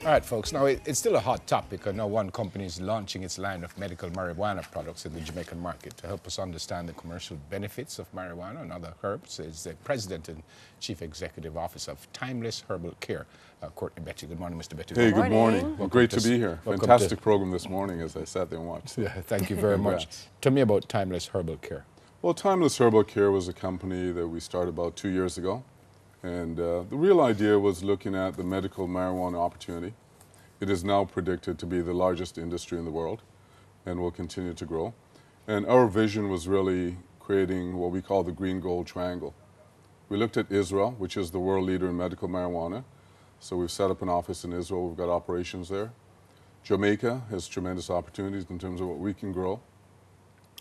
All right, folks. Now, it's still a hot topic. I know one company is launching its line of medical marijuana products in the Jamaican market. To help us understand the commercial benefits of marijuana and other herbs is the President and Chief Executive Officer of Timeless Herbal Care, Courtney Betty. Good morning, Mr. Betty. Hey, good morning. Great to be here. Fantastic program this morning as I sat there and watched. Yeah, thank you very much. Tell me about Timeless Herbal Care. Well, Timeless Herbal Care was a company that we started about 2 years ago. And the real idea was looking at the medical marijuana opportunity. It is now predicted to be the largest industry in the world and will continue to grow. And our vision was really creating what we call the green gold triangle. We looked at Israel, which is the world leader in medical marijuana. So we've set up an office in Israel. We've got operations there. Jamaica has tremendous opportunities in terms of what we can grow.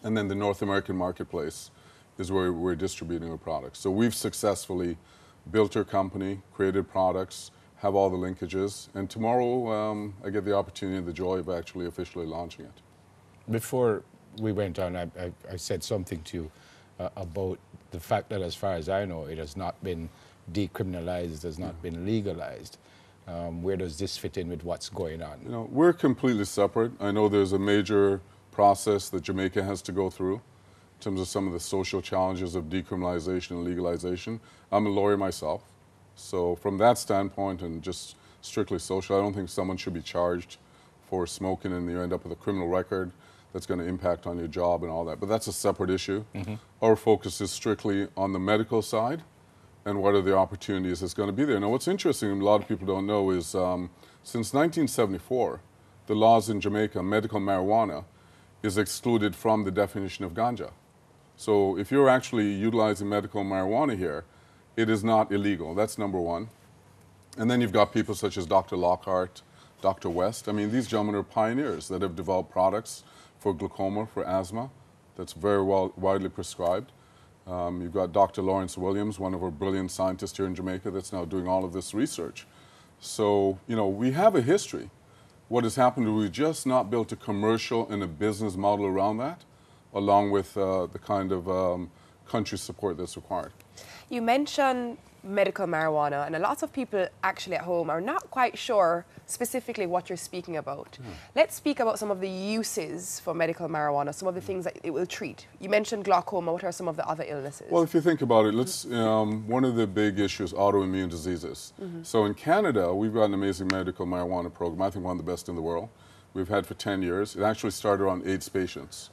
And then the North American marketplace is where we're distributing our products. So we've successfully built our company, created products, have all the linkages, and tomorrow I get the opportunity and the joy of actually officially launching it. Before we went on, I said something to you about the fact that, as far as I know, it has not been decriminalized, has not been legalized. Where does this fit in with what's going on? You know, we're completely separate. I know there's a major process that Jamaica has to go through in terms of some of the social challenges of decriminalization and legalization. I'm a lawyer myself. So from that standpoint and just strictly social, I don't think someone should be charged for smoking and you end up with a criminal record that's going to impact on your job and all that. But that's a separate issue. Our focus is strictly on the medical side and what are the opportunities that's going to be there. Now what's interesting, and a lot of people don't know, is since 1974, the laws in Jamaica, medical marijuana is excluded from the definition of ganja. So if you're actually utilizing medical marijuana here, it is not illegal. That's number one. And then you've got people such as Dr. Lockhart, Dr. West. I mean, these gentlemen are pioneers that have developed products for glaucoma, for asthma, that's very widely prescribed. You've got Dr. Lawrence Williams, one of our brilliant scientists here in Jamaica that's now doing all of this research. So, you know, we have a history. What has happened is we've just not built a commercial and a business model around that, along with the kind of country support that's required. You mentioned medical marijuana, and a lot of people actually at home are not quite sure specifically what you're speaking about. Let's speak about some of the uses for medical marijuana, some of the things that it will treat. You mentioned glaucoma. What are some of the other illnesses? Well, if you think about it, let's one of the big issues, autoimmune diseases. So in Canada, we've got an amazing medical marijuana program, I think one of the best in the world. We've had for 10 years. It actually started on AIDS patients.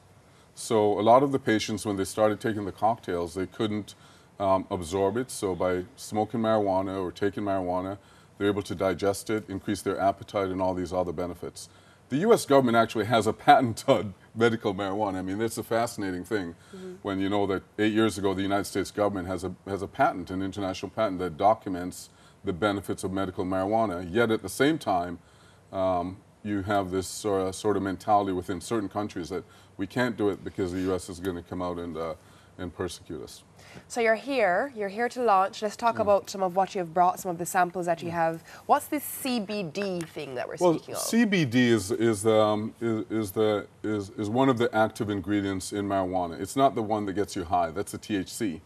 So a lot of the patients, when they started taking the cocktails, they couldn't absorb it. So by smoking marijuana or taking marijuana, they're able to digest it, increase their appetite, and all these other benefits. The U.S. government actually has a patent on medical marijuana. I mean, that's a fascinating thing when you know that 8 years ago, the United States government has a patent, an international patent, that documents the benefits of medical marijuana. Yet at the same time, you have this sort of mentality within certain countries that we can't do it because the U.S. is going to come out and persecute us. So you're here to launch. Let's talk about some of what you've brought, some of the samples that you have. What's this CBD thing that we're speaking of? CBD is one of the active ingredients in marijuana. It's not the one that gets you high. That's the THC.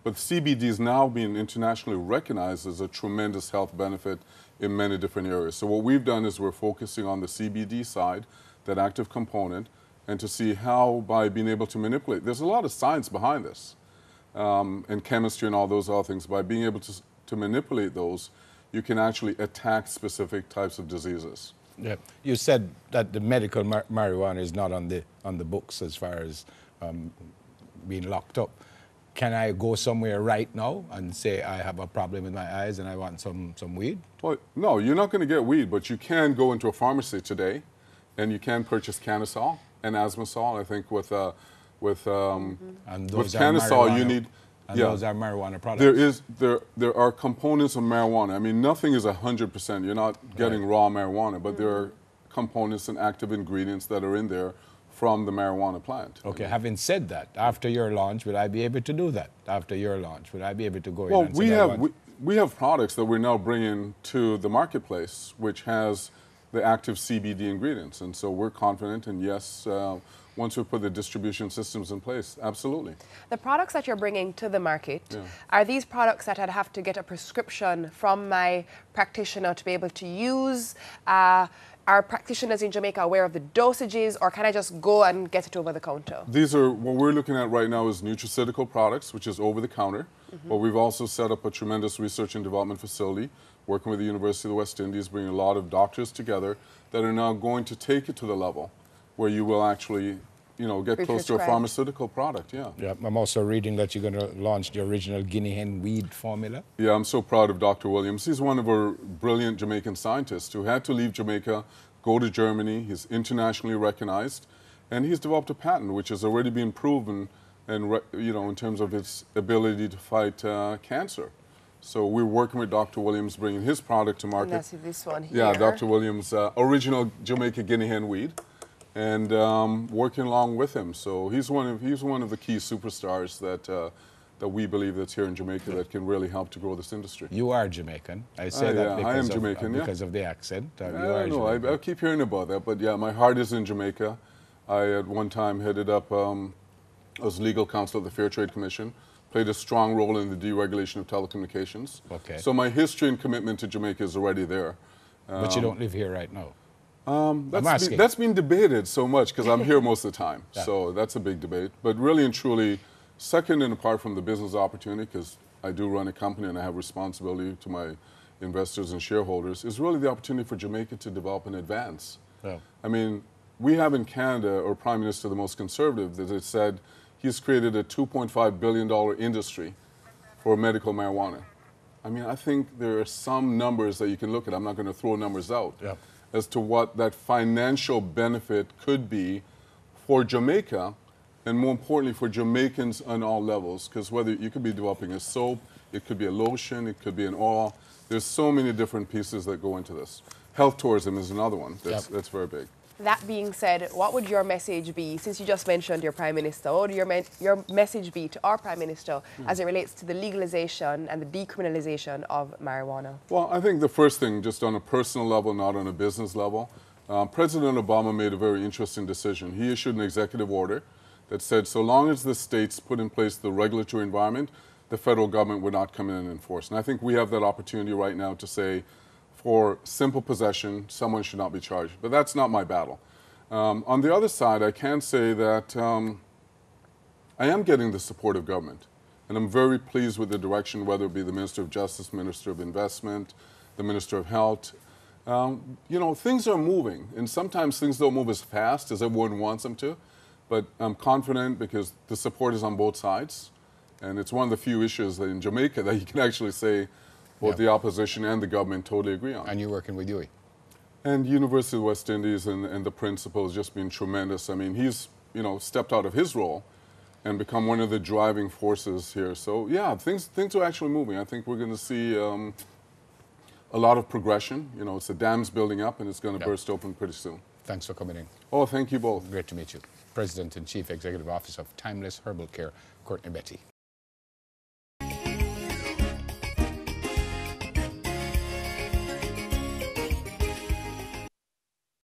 But CBD is now being internationally recognized as a tremendous health benefit in many different areas. So what we've done is we're focusing on the CBD side, that active component, and to see how by being able to manipulate. There's a lot of science behind this. And chemistry and all those other things. By being able to manipulate those, you can actually attack specific types of diseases. Yeah. You said that the medical marijuana is not on the books as far as being locked up. Can I go somewhere right now and say I have a problem with my eyes and I want some weed? Well, no, you're not going to get weed, but you can go into a pharmacy today and you can purchase Canisol and Asmosol. I think with Canisol, you need. And those are marijuana products. There are components of marijuana. I mean, nothing is 100%. You're not getting raw marijuana, but there are components and active ingredients that are in there from the marijuana plant. Okay, having said that, after your launch, will I be able to do that? After your launch, will I be able to go in and we have products that we're now bringing to the marketplace, which has the active CBD ingredients. And so we're confident, and yes, once we put the distribution systems in place, absolutely. The products that you're bringing to the market, Yeah. are these products that I'd have to get a prescription from my practitioner to be able to use? Are practitioners in Jamaica aware of the dosages, or can I just go and get it over the counter? These are, what we're looking at right now is nutraceutical products, which is over the counter. But we've also set up a tremendous research and development facility, working with the University of the West Indies, bringing a lot of doctors together that are now going to take it to the level where you will actually, you know, get close to a pharmaceutical product, yeah. Yeah, I'm also reading that you're going to launch the original guinea hen weed formula. Yeah, I'm so proud of Dr. Williams. He's one of our brilliant Jamaican scientists who had to leave Jamaica, go to Germany. He's internationally recognized, and he's developed a patent which has already been proven, and you know, in terms of its ability to fight cancer. So we're working with Dr. Williams, bringing his product to market. And that's this one here. Yeah, Dr. Williams' original Jamaica guinea hen weed, and working along with him. So he's one of the key superstars that we believe that's here in Jamaica that can really help to grow this industry. You are Jamaican. I say that yeah, because, I am Jamaican, because of the accent. I don't know. I keep hearing about that, but yeah, my heart is in Jamaica. I at one time headed up as legal counsel at the Fair Trade Commission, played a strong role in the deregulation of telecommunications. Okay. So my history and commitment to Jamaica is already there. But you don't live here right now. That's been debated so much because I'm here most of the time. Yeah. So that's a big debate. But really and truly, second and apart from the business opportunity, because I do run a company and I have responsibility to my investors and shareholders, is really the opportunity for Jamaica to develop and advance. Yeah. I mean, we have in Canada, our Prime Minister, the most conservative, that has said he's created a $2.5 billion industry for medical marijuana. I mean, I think there are some numbers that you can look at. I'm not going to throw numbers out. Yeah. As to what that financial benefit could be for Jamaica, and more importantly for Jamaicans on all levels, because whether you could be developing a soap, it could be a lotion, it could be an oil. There's so many different pieces that go into this. Health tourism is another one that's very big. That being said, what would your message be, since you just mentioned your Prime Minister, what would your message be to our Prime Minister as it relates to the legalization and the decriminalization of marijuana? Well, I think the first thing, just on a personal level, not on a business level, President Obama made a very interesting decision. He issued an executive order that said so long as the states put in place the regulatory environment, the federal government would not come in and enforce. And I think we have that opportunity right now to say, for simple possession, someone should not be charged. But that's not my battle. On the other side, I can say that I am getting the support of government. And I'm very pleased with the direction, whether it be the Minister of Justice, Minister of Investment, the Minister of Health. You know, things are moving. And sometimes things don't move as fast as everyone wants them to. But I'm confident because the support is on both sides. And it's one of the few issues in Jamaica that you can actually say both the opposition and the government totally agree on. And you're working with Dewey. And University of the West Indies and the principal has just been tremendous. I mean, he's, you know, stepped out of his role and become one of the driving forces here. So, yeah, things are actually moving. I think we're going to see a lot of progression. You know, it's the dam's building up, and it's going to burst open pretty soon. Thanks for coming in. Oh, thank you both. Great to meet you. President and Chief Executive Officer of Timeless Herbal Care, Courtney Betty.